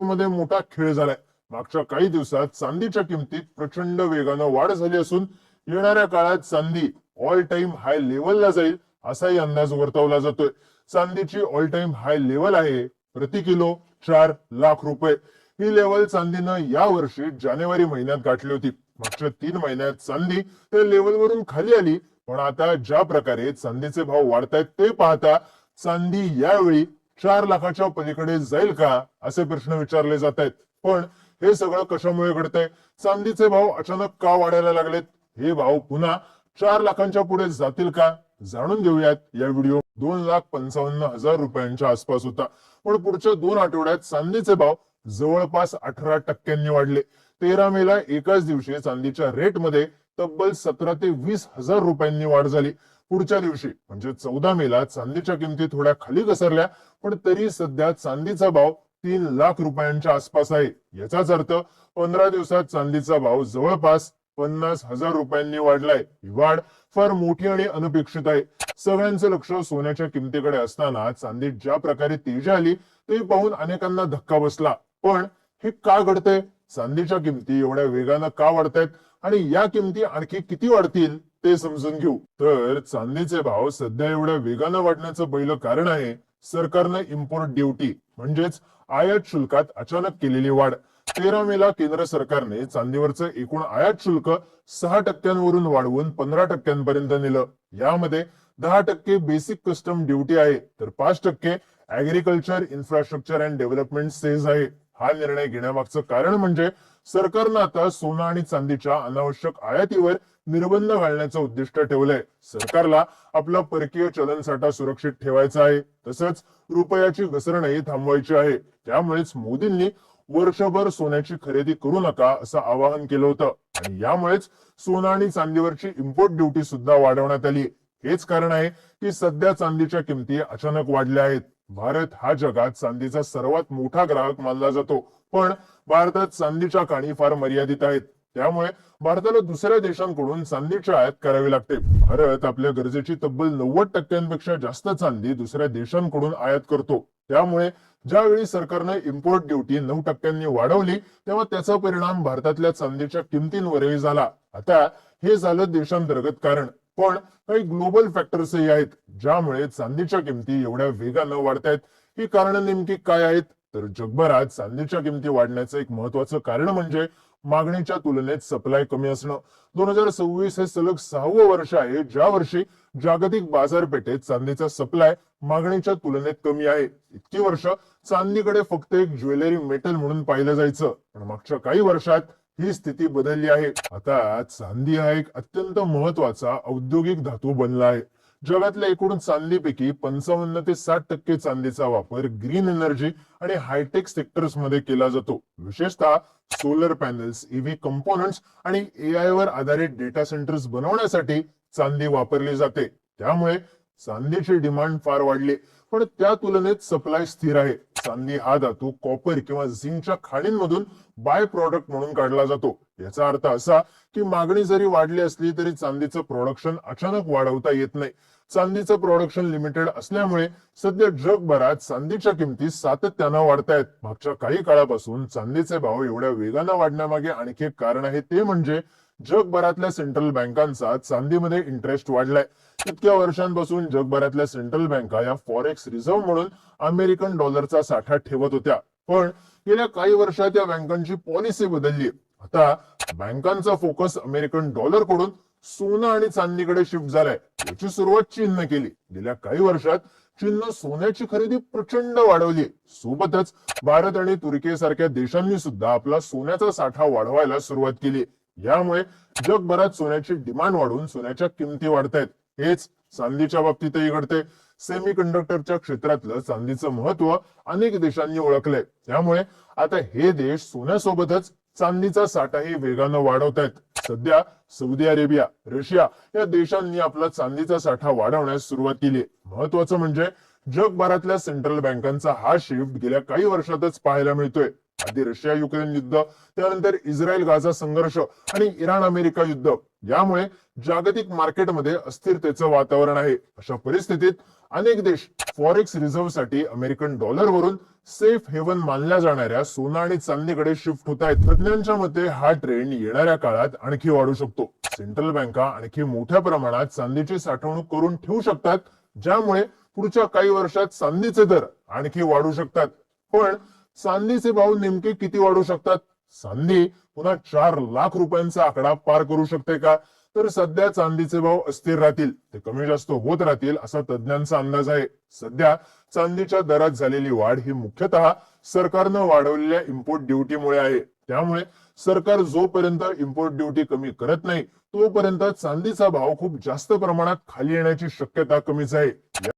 मध्ये मोठा खेळ झालाय। मागच्या काही दिवसात चांदीच्या किमतीत प्रचंड वेगानं वाढ झाली असून येणाऱ्या काळात चांदी ऑल टाइम हाय लेवलला जाईल असाही अंदाज वर्तवला जातोय। चांदीची ऑल टाइम हाय लेवल आहे प्रति किलो 4 लाख रुपये। ही लेवल चांदीनं या वर्षी जानेवारी महिन्यात गाठली होती। मागच्या 3 महिन्यात चांदी त्या लेवलवरून खाली आली, पण आता ज्या प्रकारे चांदीचे भाव वाढतायत ते पाहता चांदी यावेळी 4 लाखाच्या पलीकडे जाईल का असे प्रश्न विचारले जात आहेत। पण हे सगळं कशामुळे घडतंय? चांदीचे भाव अचानक का वाढायला लागलेत? हे भाव पुन्हा 4 लाखांच्या पुढे जातील का? जाणून घेऊयात या व्हिडिओ। 2,55,000 रुपयांच्या आसपास होता, पण पुढच्या 2 आठवड्यात चांदीचे भाव जवळपास 18% वाढले। 13 मेला एकाच दिवशी चांदीच्या रेटमध्ये तब्बल 17 ते 20 हजार रुपयांनी वाढ झाली। पुढच्या दिवशी म्हणजे 14 मेला चांदीच्या किमती थोड्या खाली घसरल्या, पण तरी सध्या चांदीचा भाव 3 लाख रुपयांच्या आसपास आहे। याचाच अर्थ 15 दिवसात चांदीचा भाव जवळपास 50,000 रुपयांनी वाढलाय। ही वाढ फार मोठी आणि अनपेक्षित आहे। सगळ्यांचं लक्ष सोन्याच्या किमतीकडे असताना चांदीत ज्या प्रकारे तेजी आली ते पाहून अनेकांना धक्का बसला। पण हे का घडतंय? चांदीच्या किमती एवढ्या वेगानं का वाढतायत आणि या किमती आणखी किती वाढतील ते समजून घेऊ। तर चांदीचे भाव सध्या एवढ्या वेगानं वाढण्याचं पहिलं कारण आहे सरकारनं इम्पोर्ट ड्युटी म्हणजेच आयात शुल्कात अचानक केलेली वाढ। 13 मेला केंद्र सरकारने चांदीवरचं एकूण आयात शुल्क 6% वाढवून 15% नेलं। यामध्ये 10% बेसिक कस्टम ड्युटी आहे, तर 5% agriculture infrastructure and development cess आहे। हा निर्णय घेण्यामागचं कारण म्हणजे सरकारनं आता सोनं आणि चांदीच्या अनावश्यक आयातीवर निर्बंध घालण्याचं उद्दिष्ट ठेवलंय। सरकारला आपला परकीय चलनसाठा सुरक्षित ठेवायचा आहे, तसंच रुपयाची घसरणही थांबवायची आहे। त्यामुळेच मोदींनी वर्षभर सोन्याची खरेदी करू नका असं आवाहन केलं होतं आणि यामुळेच सोनं आणि चांदीवरची इम्पोर्ट ड्युटी सुद्धा वाढवण्यात आली। हेच कारण आहे की सध्या चांदीच्या किमती अचानक वाढल्या आहेत। भारत हा जगात चांदीचा सर्वात मोठा ग्राहक मानला जातो, पण भारतात चांदीच्या खाणी फार मर्यादित आहेत। त्यामुळे भारताला दुसऱ्या देशांकडून चांदीची आयात करावी लागते। भारत आपल्या गरजेची तब्बल 90%पेक्षा जास्त चांदी दुसऱ्या देशांकडून आयात करतो। त्यामुळे ज्यावेळी सरकारने इम्पोर्ट ड्युटी 9% वाढवली तेव्हा त्याचा परिणाम भारतातल्या चांदीच्या किमतींवरही झाला। आता हे झालं देशांतर्गत कारण, पण काही ग्लोबल फॅक्टर्सही आहेत ज्यामुळे चांदीच्या किमती एवढ्या वेगानं वाढतायत। ही कारण नेमकी काय आहेत? तर जगभरात चांदीच्या किमती वाढण्याचं एक महत्वाचं कारण म्हणजे मागणीच्या तुलनेत सप्लाय कमी असणं। 2026 हे सलग 6वं वर्ष आहे ज्या वर्षी जागतिक बाजारपेठेत चांदीचा सप्लाय मागणीच्या तुलनेत कमी आहे। इतकी वर्ष चांदीकडे फक्त एक ज्वेलरी मेटल म्हणून पाहिलं जायचं, पण मागच्या काही वर्षात ही स्थिती बदलली आहे। आता चांदी हा एक अत्यंत महत्वाचा औद्योगिक धातू बनला आहे। जगातल्या एकूण चांदीपैकी 55 ते 60% चांदीचा वापर ग्रीन एनर्जी आणि हायटेक सेक्टर्स मध्ये केला जातो। विशेषतः सोलर पॅनल्स, ईव्ही कंपोनंट्स आणि एआय वर आधारित डेटा सेंटर्स बनवण्यासाठी चांदी वापरली जाते। त्यामुळे चांदीची डिमांड फार वाढली, पण त्या तुलनेत सप्लाय स्थिर आहे। चांदी हा धातू कॉपर किंवा झिंकच्या खाणींमधून बाय प्रॉडक्ट म्हणून काढला जातो। याचा अर्थ असा की मागणी जरी वाढली असली तरी चांदीचं प्रोडक्शन अचानक वाढवता येत नाही। चांदीचं प्रोडक्शन लिमिटेड असल्यामुळे सध्या जगभरात चांदीच्या किमती सातत्यानं वाढतायत। मागच्या काही काळापासून चांदीचे भाव एवढ्या वेगानं वाढण्यामागे आणखी एक कारण आहे, ते म्हणजे जगभरातल्या सेंट्रल बँकांचा चांदीमध्ये इंटरेस्ट वाढलाय। इतक्या वर्षांपासून जगभरातल्या सेंट्रल बँका या फॉरेक्स रिझर्व्ह म्हणून अमेरिकन डॉलरचा साठा ठेवत होत्या, पण गेल्या काही वर्षात या बँकांची पॉलिसी बदलली। आता बँकांचा फोकस अमेरिकन डॉलर कडून सोनं आणि चांदीकडे शिफ्ट झालाय। याची सुरुवात चीनने केली। गेल्या काही वर्षात चीननं सोन्याची खरेदी प्रचंड वाढवली। सोबतच भारत आणि तुर्की देशांनी सुद्धा आपला सोन्याचा साठा वाढवायला सुरुवात केली। यामुळे जगभरात सोन्याची डिमांड वाढून सोन्याच्या किमती वाढतायत। हेच चांदीच्या बाबतीतही घडते। सेमीकंडक्टरच्या क्षेत्रातलं चांदीचं महत्व अनेक देशांनी ओळखलंय। त्यामुळे आता हे देश सोन्यासोबतच चांदीचा साठाही वेगानं वाढवतायत। सध्या सौदी अरेबिया, रशिया या देशांनी आपला चांदीचा साठा वाढवण्यास सुरुवात केली। महत्वाचं म्हणजे जगभरातल्या सेंट्रल बँकांचा हा शिफ्ट गेल्या काही वर्षातच पाहायला मिळतोय। आधी रशिया युक्रेन युद्ध, त्यानंतर इस्रायल गाझा संघर्ष आणि इराण अमेरिका युद्ध, यामुळे जागतिक मार्केटमध्ये अस्थिरतेचं वातावरण आहे। अशा परिस्थितीत अनेक देश फॉरेक्स रिझर्व्ह साठी अमेरिकन डॉलरवरून सेफ हेवन मानल्या जाणाऱ्या सोनं आणि चांदीकडे शिफ्ट होत आहेत. तज्ञांच्या मते हा ट्रेंड येणाऱ्या काळात आणखी वाढू शकतो. सेंट्रल बँका आणखी मोठ्या प्रमाणात चांदीची साठवणूक करून ठेवू शकतात, ज्यामुळे पुढच्या काही वर्षात चांदीचे दर आणखी वाढू शकतात. पण चांदीचे भाव नेमके किती वाढू शकतात? चांदी पुन्हा 4 लाख रुपयांचा आकडा पार करू शकते का? तर सध्या चांदीचे भाव अस्थिर राहतील, ते कमी जास्त होत राहतील असा तज्ञांचा अंदाज आहे. सध्या चांदीच्या दरात झालेली वाढ ही मुख्यतः सरकारनं वाढवलेल्या इम्पोर्ट ड्युटीमुळे आहे. त्यामुळे सरकार जोपर्यंत इम्पोर्ट ड्युटी कमी करत नाही, तोपर्यंत चांदीचा भाव खूप जास्त प्रमाणात खाली येण्याची शक्यता कमीच आहे.